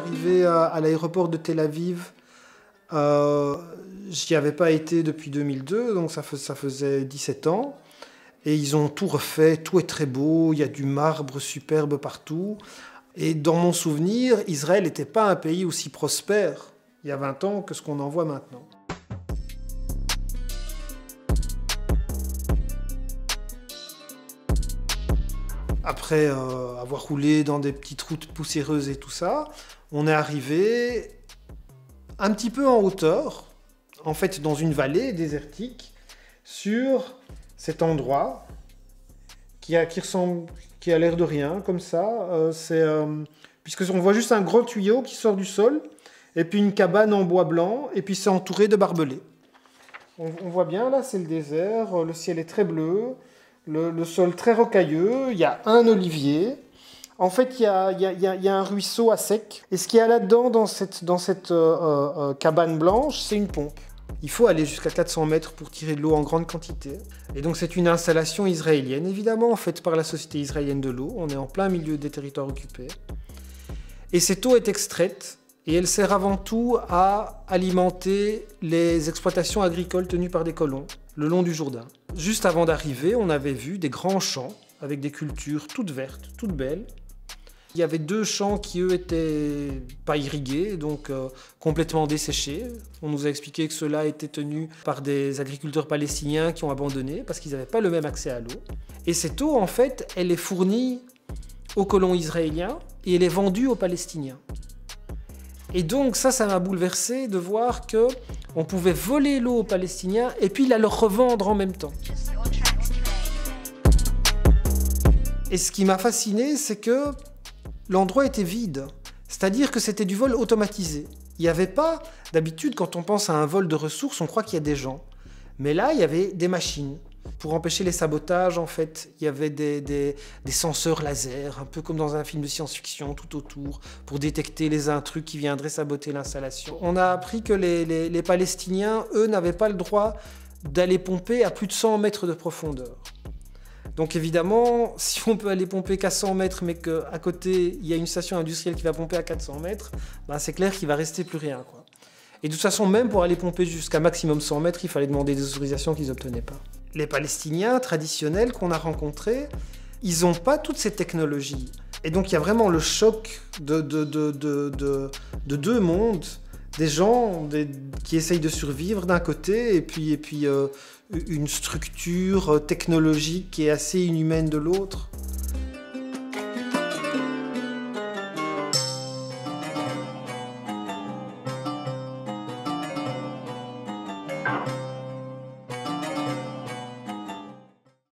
arrivé à l'aéroport de Tel Aviv. J'y avais pas été depuis 2002, donc ça faisait 17 ans. Et ils ont tout refait, tout est très beau, il y a du marbre superbe partout. Et dans mon souvenir, Israël n'était pas un pays aussi prospère il y a 20 ans que ce qu'on en voit maintenant. Après avoir roulé dans des petites routes poussiéreuses et tout ça, on est arrivé un petit peu en hauteur, en fait dans une vallée désertique, sur cet endroit qui a l'air de rien, comme ça. Puisqu'on voit juste un gros tuyau qui sort du sol, et puis une cabane en bois blanc, et puis c'est entouré de barbelés. On voit bien, là, c'est le désert, le ciel est très bleu, le sol très rocailleux, il y a un olivier. En fait, il y a un ruisseau à sec. Et ce qu'il y a là-dedans, dans cette cabane blanche, c'est une pompe. Il faut aller jusqu'à 400 mètres pour tirer de l'eau en grande quantité. Et donc, c'est une installation israélienne, évidemment, faite par la Société israélienne de l'eau. On est en plein milieu des territoires occupés. Et cette eau est extraite. Et elle sert avant tout à alimenter les exploitations agricoles tenues par des colons le long du Jourdain. Juste avant d'arriver, on avait vu des grands champs avec des cultures toutes vertes, toutes belles. Il y avait 2 champs qui, eux, étaient pas irrigués, donc complètement desséchés. On nous a expliqué que ceux-là étaient tenus par des agriculteurs palestiniens qui ont abandonné parce qu'ils n'avaient pas le même accès à l'eau. Et cette eau, en fait, elle est fournie aux colons israéliens et elle est vendue aux Palestiniens. Et donc ça m'a bouleversé de voir qu'on pouvait voler l'eau aux Palestiniens et puis la leur revendre en même temps. Et ce qui m'a fasciné, c'est que l'endroit était vide. C'est-à-dire que c'était du vol automatisé. Il n'y avait pas, d'habitude, quand on pense à un vol de ressources, on croit qu'il y a des gens. Mais là, il y avait des machines. Pour empêcher les sabotages, en fait, il y avait des senseurs laser, un peu comme dans un film de science-fiction, tout autour, pour détecter les intrus qui viendraient saboter l'installation. On a appris que les Palestiniens, eux, n'avaient pas le droit d'aller pomper à plus de 100 mètres de profondeur. Donc évidemment, si on peut aller pomper qu'à 100 mètres, mais qu'à côté, il y a une station industrielle qui va pomper à 400 mètres, ben c'est clair qu'il va rester plus rien, quoi. Et de toute façon, même pour aller pomper jusqu'à maximum 100 mètres, il fallait demander des autorisations qu'ils n'obtenaient pas. Les Palestiniens traditionnels qu'on a rencontrés, ils n'ont pas toutes ces technologies. Et donc il y a vraiment le choc de 2 mondes, des gens qui essayent de survivre d'un côté, et puis une structure technologique qui est assez inhumaine de l'autre.